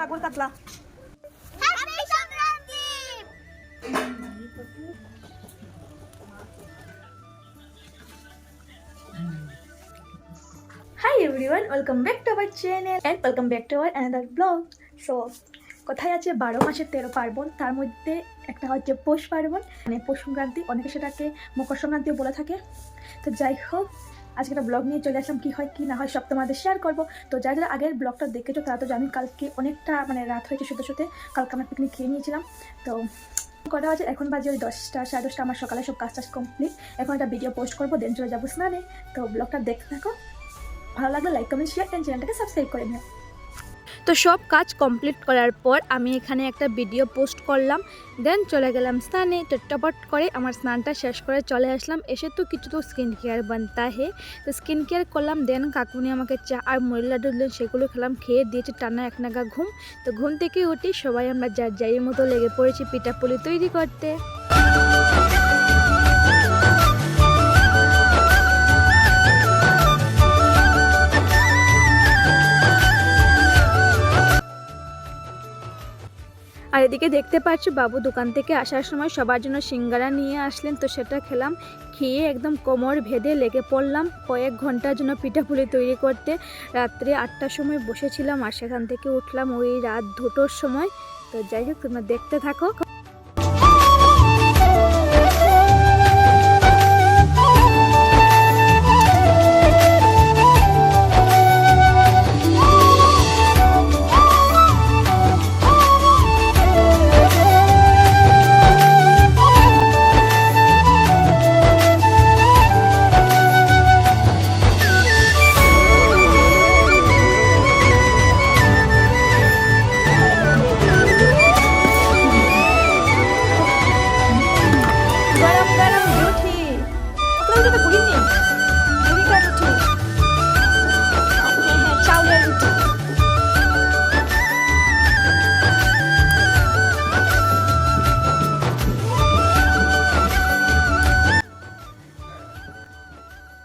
মাগুর কাতলা। Hi everyone, welcome back to our channel and welcome back to our another vlog. So কোথায় আছে 12 মাসের 13 পার্বণ, তার মধ্যে একটা হচ্ছে পৌষ পার্বণ, মানে পৌষ সংক্রান্তি, অনেকে সেটাকে মকর সংক্রান্তিও বলে থাকে। তো যাই হোক, আজকে একটা ব্লগ নিয়ে চলে আসলাম, কী হয় কী না হয় সব তোমাদের শেয়ার করবো। তো যারা যারা আগের ব্লগটা দেখেছো তারা তো জানি কালকে অনেকটা মানে রাত হয়েছে, শুতে শুতে কালকে আমরা পিকনিক খেয়ে নিয়েছিলাম। তো কটা বাজে এখন, বাজে ওই 10টা 10:30। আমার সকালে সব কাজ টাজ কমপ্লিট, এখন একটা ভিডিও পোস্ট করবো, দেন চলে যাবো স্নানে। তো ব্লগটা দেখতে থাকো, ভালো লাগলে লাইক কমেন্ট শেয়ার এন্ড চ্যানেলটাকে সাবস্ক্রাইব করে নিও। তো সব কাজ কমপ্লিট করার পর আমি এখানে একটা ভিডিও পোস্ট করলাম, দেন চলে গেলাম স্নানে। চটপট করে আমার স্নানটা শেষ করে চলে আসলাম। এসে তো কিছু তো স্কিন কেয়ার বানতা হে, তো স্কিন কেয়ার করলাম। দেন কাকুনি আমাকে চা আর মুড়ি লাড্ডু দিলেন, সেগুলো খেলাম। খেয়ে দিয়েছে টানা এক নাগা ঘুম। তো ঘুম থেকে উঠি সবাই আমরা যার যাইয়ের মতো লেগে পড়েছি পিঠাপুলি তৈরি করতে। আর এদিকে দেখতে পাচ্ছি বাবু দোকান থেকে আসার সময় সবার জন্য সিঙ্গারা নিয়ে আসলেন, তো সেটা খেলাম। খেয়ে একদম কোমর ভেদে লেগে পড়লাম কয়েক ঘন্টার জন্য পিঠাপুলি তৈরি করতে। রাত্রে 8টার সময় বসেছিলাম আর সেখান থেকে উঠলাম ওই রাত 2টোর সময়। তো যাই হোক, তোমরা দেখতে থাকো।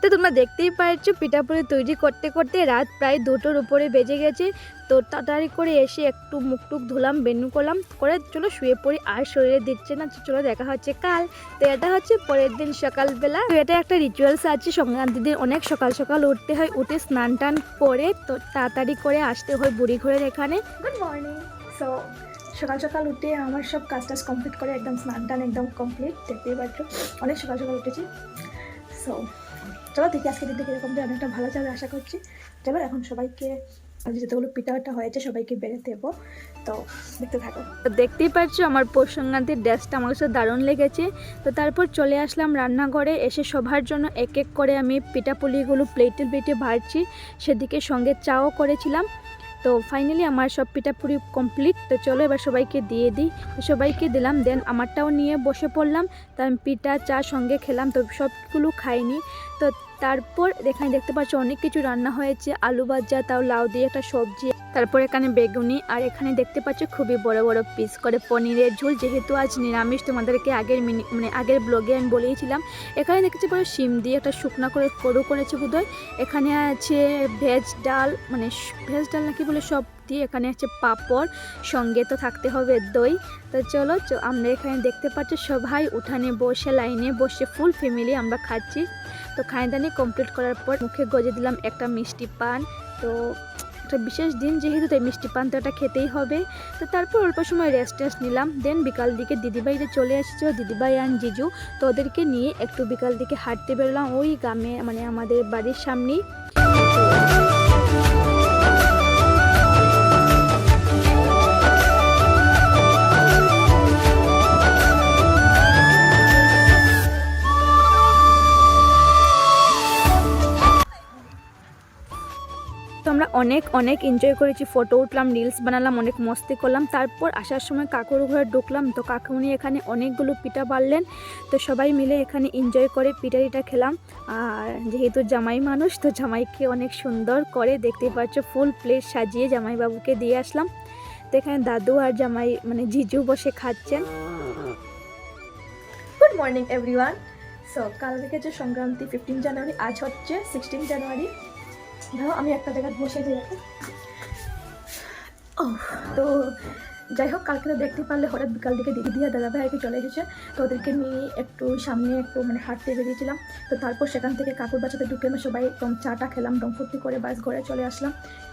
তো তোমরা দেখতেই পারছো পিঠাপুলি তৈরি করতে করতে রাত প্রায় 2টোর উপরে বেজে গেছে। তো তাড়াতাড়ি করে এসে একটু মুখটুক ধুলাম, বেনু করলাম করে চলো শুয়ে পড়ি। আর শরীরে দিচ্ছে না, চলো দেখা হচ্ছে কাল। তো এটা হচ্ছে পরের দিন সকালবেলা। তো এটা একটা রিচুয়ালস আছে, সংক্রান্তির দিন অনেক সকাল সকাল উঠতে হয়, উঠে স্নান টান করে তো তাড়াতাড়ি করে আসতে হয় বুড়ি ঘরের এখানে। Good morning. সো সকাল সকাল উঠে আমার সব কাজ টাজ কমপ্লিট করে একদম স্নান টান একদম কমপ্লিট, দেখতেই পাচ্ছো অনেক সকাল সকাল উঠেছি। সো চলো দেখি আজকে দিনটা কীরকম যায়, অনেকটা ভালো যাবে আশা করছি। চলো এখন সবাইকে যেতগুলো পিঠাটা হয়েছে সবাইকে বেড়ে দেবো, তো দেখতে থাকো। তো দেখতেই পাচ্ছ আমার পৌষ সংক্রান্তির ড্রেসটা আমার কাছে দারুণ লেগেছে। তো তারপর চলে আসলাম রান্নাঘরে, এসে সবার জন্য এক এক করে আমি পিঠাপুলিগুলো প্লেটে প্লেটে ভাজছি, সেদিকে সঙ্গে চাও করেছিলাম। তো ফাইনালি আমার সব পিঠাপুরি কমপ্লিট। তো চলো এবার সবাইকে দিয়ে দিই। তো সবাইকে দিলাম, দেন আমারটাও নিয়ে বসে পড়লাম। তো আমি পিঠা চা সঙ্গে খেলাম, তো সবগুলো খাইনি। তো তারপর এখানে দেখতে পাচ্ছ অনেক কিছু রান্না হয়েছে, আলু ভাজা, তাও লাউ দিয়ে একটা সবজি, তারপর এখানে বেগুনি, আর এখানে দেখতে পাচ্ছ খুবই বড় বড় পিস করে পনিরের ঝোল, যেহেতু আজ নিরামিষ তোমাদেরকে আগের ব্লগে আমি বলেইছিলাম। এখানে দেখতে পাচ্ছ শিম দিয়ে একটা শুকনা করে করু করেছে বোধহয়। এখানে আছে ভেজ ডাল, মানে ভেজ ডাল নাকি বলে সব দিয়ে। এখানে আছে পাঁপড়, সঙ্গে তো থাকতে হবে দই। তো চলো আমরা এখানে দেখতে পাচ্ছ সবাই উঠানে বসে লাইনে বসে ফুল ফ্যামিলি আমরা খাচ্ছি। তো খাইদানি কমপ্লিট করার পর মুখে গজে দিলাম একটা মিষ্টি পান। তো একটা বিশেষ দিন যেহেতু, তাই মিষ্টি পান তো এটা খেতেই হবে। তো তারপর অল্প সময় রেস্ট নিলাম। দেন বিকাল দিকে দিদিভাইরা চলে এসেছিল, দিদিভাই আর জিজু। তো ওদেরকে নিয়ে একটু বিকাল দিকে হাঁটতে বেরোলাম ওই গ্রামে, মানে আমাদের বাড়ির সামনেই। আমরা অনেক অনেক এনজয় করেছি, ফটো উঠলাম, রিলস বানালাম, অনেক মস্তি করলাম। তারপর আসার সময় কাকুর ঘরে ঢুকলাম। তো কাকুনি এখানে অনেকগুলো পিঠা বাড়লেন, তো সবাই মিলে এখানে এনজয় করে পিঠাটা খেলাম। আর যেহেতু জামাই মানুষ, তো জামাইকে অনেক সুন্দর করে দেখতেই পাচ্ছ ফুল প্লেট সাজিয়ে জামাইবাবুকে দিয়ে আসলাম। তো এখানে দাদু আর জামাই মানে জিজু বসে খাচ্ছেন। Good morning everyone. সো কাল থেকে যে সংক্রান্তি 15 জানুয়ারি, আজ হচ্ছে 16 জানুয়ারি। ধরো আমি একটা জায়গায় বসে যাই, ও তো যাই হোক, কালকে তো দেখতে পারলে হঠাৎ বিকাল দিকে দিদি আর দাদা ভাই আর কি চলে এসেছে। তো ওদেরকে নিয়ে একটু সামনে একটু মানে হাঁটতে বেরিয়েছিলাম। তো তারপর সেখান থেকে কাকুর বাচ্চাতে ঢুকে আমরা সবাই একদম চাটা খেলাম, দম ফুর্তি করে বাস ঘরে চলে আসলাম।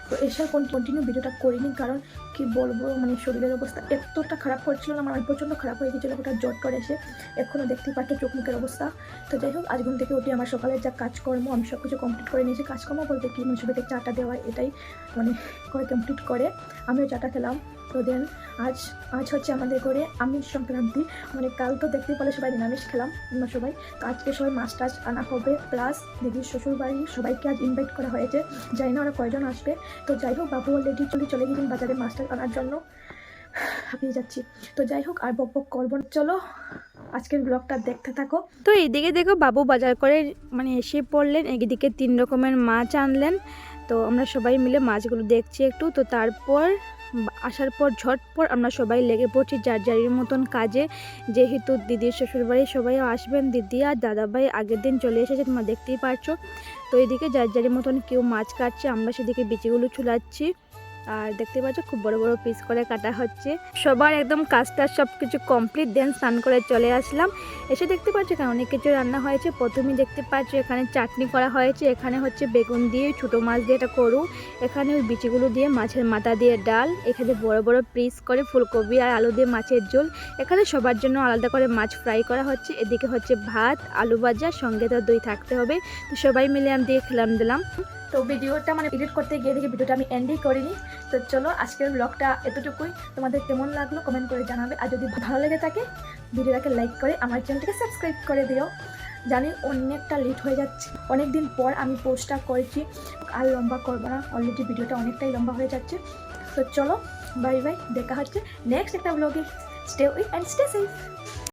তো এসে কন্টিনিউ ভিডিওটা করিনি, কারণ কি বলবো মানে শরীরের অবস্থা এতটা খারাপ করছিল না, আমার প্রচণ্ড খারাপ হয়ে গেছিলো, হঠাৎ জ্বর টর এসে এখনও দেখতে পাচ্ছ চোখ মুখের অবস্থা। তো যাই হোক, আজ ঘুম থেকে উঠে আমার সকালের যা কাজকর্ম আমি সব কিছু কমপ্লিট করে নিয়েছি। কাজকর্ম বলতে কি মানে সবাইকে চাটা দেওয়া, এটাই মানে কমপ্লিট করে আমিও চাটা খেলাম। তো দেন আজ হচ্ছে আমাদের ঘরে আমিষ সংক্রান্তি, মানে কাল তো দেখতেই পারলে সবাই নিরামিষ খেলাম আমরা সবাই। তো আজকে সবাই মাছ টাছ আনা হবে, প্লাস দিদির শ্বশুরবাড়ি সবাইকে আজ ইনভাইট করা হয়েছে, জানি না ওরা কয়জন আসবে। তো যাই হোক, বাবু অলরেডি চলে গেছেন বাজারে মাছ টাছ আনার জন্য, হাঁপিয়ে যাচ্ছি। তো যাই হোক, আর বক করবো, চলো আজকের ব্লগটা দেখতে থাকো। তো এইদিকে দেখো বাবু বাজার করে মানে এসে পড়লেন, এইদিকে 3 রকমের মাছ আনলেন। তো আমরা সবাই মিলে মাছগুলো দেখছি একটু। তো তারপর আসার পর ঝটপট আমরা সবাই লেগে পড়ছি যার যারির মতন কাজে, যেহেতু দিদির শ্বশুরবাড়ি সবাই আসবেন। দিদি আর দাদাভাই আগের দিন চলে এসেছে, তোমরা দেখতেই পারছো। তো এইদিকে যার যারির মতন কেউ মাছ কাটছে, আমরা সেদিকে বিচিগুলো চুলাচ্ছি। আর দেখতে পাচ্ছ খুব বড় বড় পিস করে কাটা হচ্ছে। সবার একদম কাজটা সব কিছু কমপ্লিট, দেন স্নান করে চলে আসলাম। এসে দেখতে পাচ্ছ এখানে অনেক কিছু রান্না হয়েছে। প্রথমেই দেখতে পাচ্ছ এখানে চাটনি করা হয়েছে, এখানে হচ্ছে বেগুন দিয়ে ছোটো মাছ দিয়ে এটা করু, এখানে ওই বিচিগুলো দিয়ে মাছের মাথা দিয়ে ডাল, এখানে বড় বড় পিস করে ফুলকপি আর আলু দিয়ে মাছের ঝোল, এখানে সবার জন্য আলাদা করে মাছ ফ্রাই করা হচ্ছে। এদিকে হচ্ছে ভাত, আলু ভাজা, সঙ্গে তো দই থাকতে হবে। তো সবাই মিলে আমি দিয়ে খেলাম দিলাম। তো ভিডিওটা মানে এডিট করতে গিয়ে দেখি ভিডিওটা আমি এন্ডই করিনি। তো চলো আজকের ব্লগটা এতটুকুই, তোমাদের কেমন লাগলো কমেন্ট করে জানাবে। আর যদি ভালো লেগে থাকে ভিডিওটাকে লাইক করে আমার চ্যানেলটাকে সাবস্ক্রাইব করে দিও। জানি অনেকটা লেট হয়ে যাচ্ছে, অনেক দিন পর আমি পোস্টটা করেছি, আর লম্বা করবো না, অলরেডি ভিডিওটা অনেকটাই লম্বা হয়ে যাচ্ছে। তো চলো বাই বাই, দেখা হচ্ছে নেক্সট একটা ব্লগে। Stay with and stay safe.